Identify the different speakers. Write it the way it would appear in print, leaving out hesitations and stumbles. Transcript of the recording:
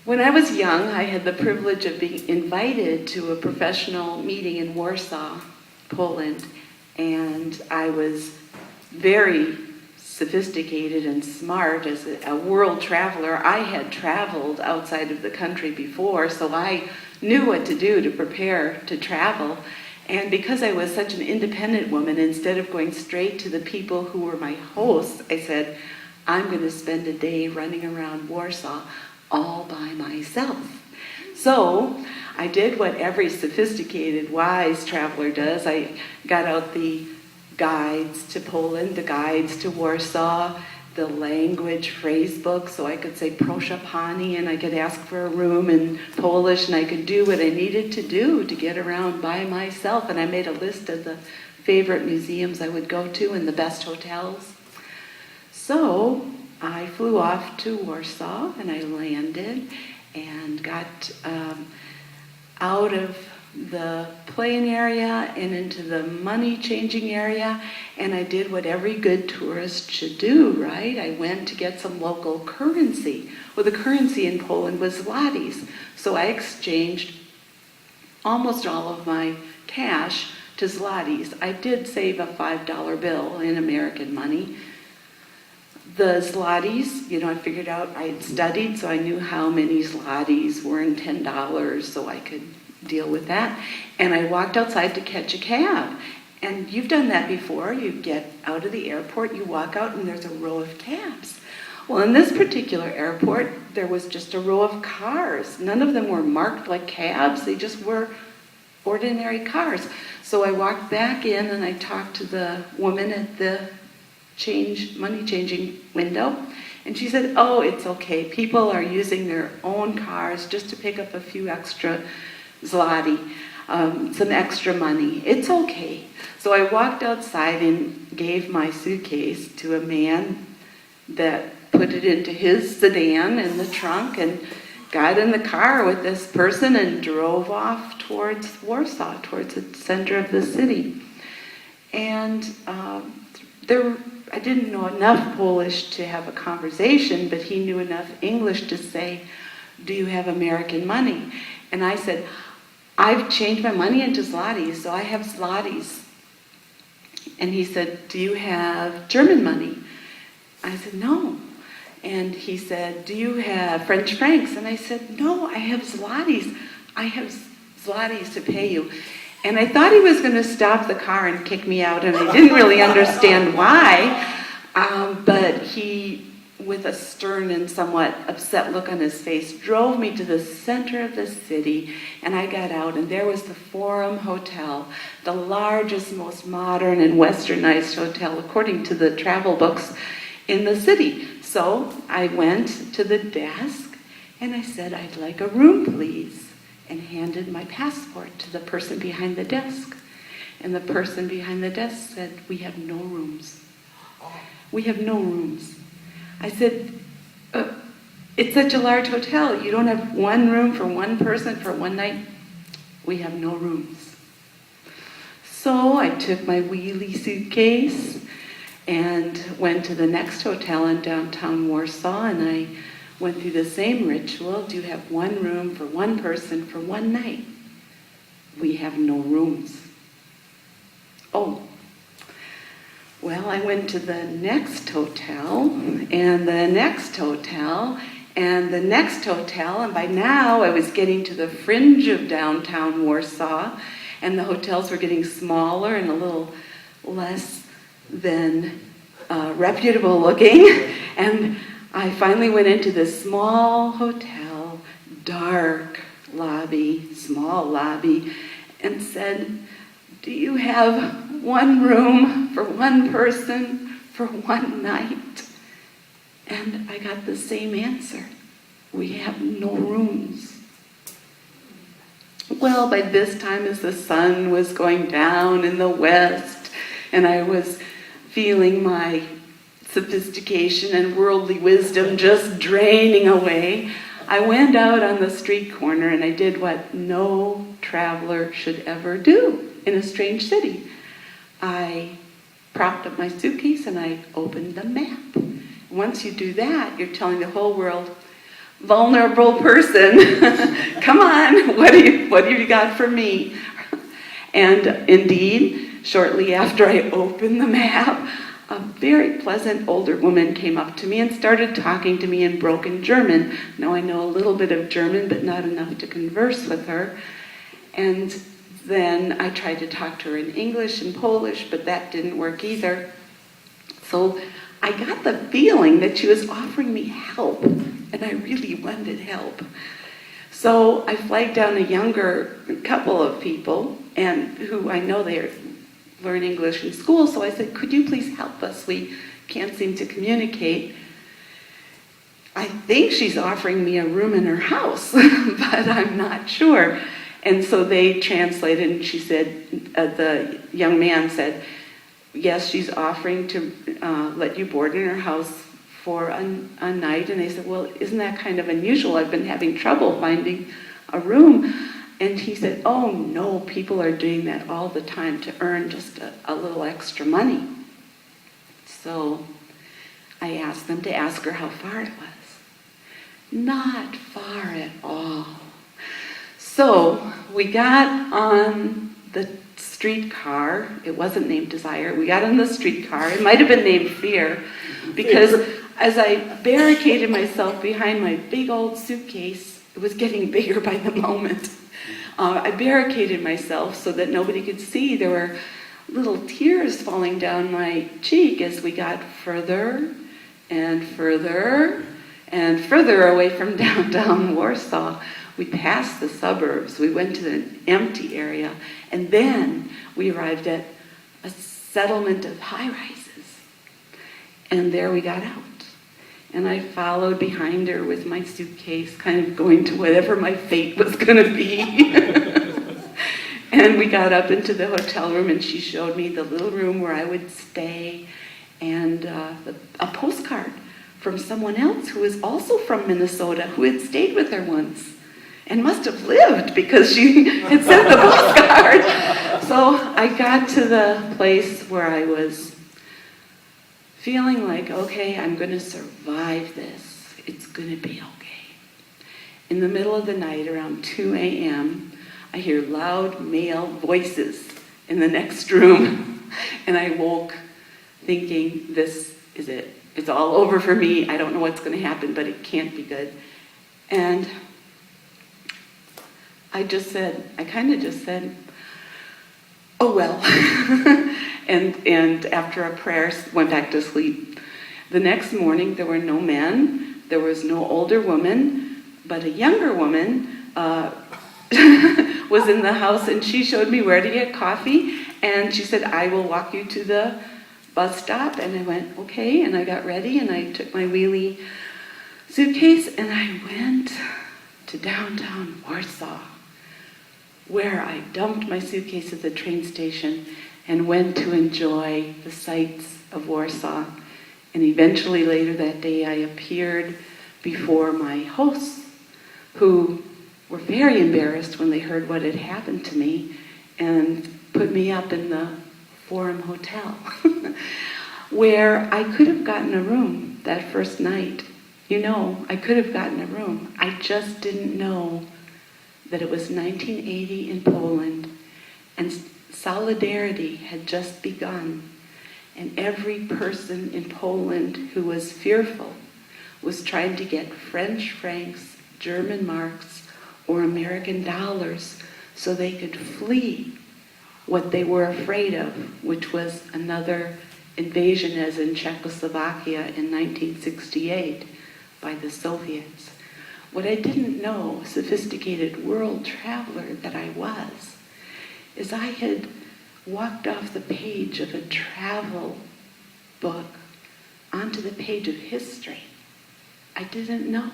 Speaker 1: When I was young, I had the privilege of being invited to a professional meeting in Warsaw, Poland, and I was very sophisticated and smart as a world traveler. I had traveled outside of the country before, so I knew what to do to prepare to travel. And because I was such an independent woman, instead of going straight to the people who were my hosts, I said, I'm going to spend a day running around Warsaw all by myself. So I did what every sophisticated, wise traveler does. I got out the guides to Poland, the guides to Warsaw, the language phrase book, so I could say proszę pani, and I could ask for a room in Polish, and I could do what I needed to do to get around by myself. And I made a list of the favorite museums I would go to and the best hotels. So I flew off to Warsaw, and I landed and got out of the plane area and into the money changing area, and I did what every good tourist should do, right? I went to get some local currency. Well, the currency in Poland was zlotys, so I exchanged almost all of my cash to zlotys. I did save a $5 bill in American money. The zlotys, I figured out, I had studied, so I knew how many zlotys were in $10, so I could deal with that. And I walked outside to catch a cab. And you've done that before. You get out of the airport, you walk out, and there's a row of cabs. Well, in this particular airport, there was just a row of cars. None of them were marked like cabs. They just were ordinary cars. So I walked back in, and I talked to the woman at the money changing window. And she said, oh, it's okay. People are using their own cars just to pick up a few extra zloty, some extra money. It's okay. So I walked outside and gave my suitcase to a man that put it into his sedan in the trunk and got in the car with this person and drove off towards Warsaw, towards the center of the city. And I didn't know enough Polish to have a conversation, but he knew enough English to say, do you have American money? And I said, I've changed my money into zlotys, so I have zlotys. And he said, do you have German money? I said, no. And he said, do you have French francs? And I said, no, I have zlotys. I have zlotys to pay you. And I thought he was going to stop the car and kick me out, and I didn't really understand why. But he, with a stern and somewhat upset look on his face, drove me to the center of the city, and I got out, and there was the Forum Hotel, the largest, most modern and westernized hotel, according to the travel books, in the city. So I went to the desk, and I said, I'd like a room, please, and handed my passport to the person behind the desk. And the person behind the desk said, we have no rooms. We have no rooms. I said, it's such a large hotel. You don't have one room for one person for one night? We have no rooms. So I took my wheelie suitcase and went to the next hotel in downtown Warsaw, and I went through the same ritual. Do you have one room for one person for one night? We have no rooms. Oh, well, I went to the next hotel, and the next hotel, and the next hotel, and by now I was getting to the fringe of downtown Warsaw, and the hotels were getting smaller and a little less than reputable looking, and I finally went into this small hotel, dark lobby, small lobby, and said, do you have one room for one person for one night? And I got the same answer. We have no rooms. Well, by this time, as the sun was going down in the west, and I was feeling my sophistication and worldly wisdom just draining away, I went out on the street corner and I did what no traveler should ever do in a strange city. I propped up my suitcase and I opened the map. Once you do that, you're telling the whole world, vulnerable person. Come on, what do you got for me? And indeed, shortly after I opened the map, a very pleasant older woman came up to me and started talking to me in broken German. Now I know a little bit of German, but not enough to converse with her. And then I tried to talk to her in English and Polish, but that didn't work either. So I got the feeling that she was offering me help, and I really wanted help. So I flagged down a younger couple of people, and who I know they learn English in school, so I said, could you please help us? We can't seem to communicate. I think she's offering me a room in her house, but I'm not sure. And so they translated, and she said, the young man said, yes, she's offering to let you board in her house for a night. And they said, well, isn't that kind of unusual? I've been having trouble finding a room. And he said, oh no, people are doing that all the time to earn just a little extra money. So I asked them to ask her how far it was. Not far at all. So we got on the streetcar. It wasn't named Desire. We got on the streetcar. It might have been named Fear, because as I barricaded myself behind my big old suitcase, it was getting bigger by the moment. I barricaded myself so that nobody could see. There were little tears falling down my cheek as we got further and further and further away from downtown Warsaw. We passed the suburbs, we went to an empty area, and then we arrived at a settlement of high-rises. And there we got out. And I followed behind her with my suitcase, kind of going to whatever my fate was going to be. And we got up into the hotel room, and she showed me the little room where I would stay, and a postcard from someone else who was also from Minnesota, who had stayed with her once. And must have lived, because she had sent the postcard. So I got to the place where I was feeling like, okay, I'm going to survive this. It's going to be okay. In the middle of the night, around 2 a.m., I hear loud male voices in the next room. And I woke thinking, this is it. It's all over for me. I don't know what's going to happen, but it can't be good. And I kind of just said, oh well. and after a prayer, went back to sleep. The next morning, there were no men, there was no older woman, but a younger woman was in the house, and she showed me where to get coffee, and she said, I will walk you to the bus stop. And I went, okay, and I got ready, and I took my wheelie suitcase, and I went to downtown Warsaw, where I dumped my suitcase at the train station and went to enjoy the sights of Warsaw. And eventually later that day I appeared before my hosts, who were very embarrassed when they heard what had happened to me, and put me up in the Forum Hotel, where I could have gotten a room that first night. You know, I could have gotten a room. I just didn't know that it was 1980 in Poland, and solidarity had just begun, and every person in Poland who was fearful was trying to get French francs, German marks, or American dollars so they could flee what they were afraid of, which was another invasion, as in Czechoslovakia in 1968 by the Soviets. What I didn't know, sophisticated world traveler that I was, is I had walked off the page of a travel book onto the page of history. I didn't know.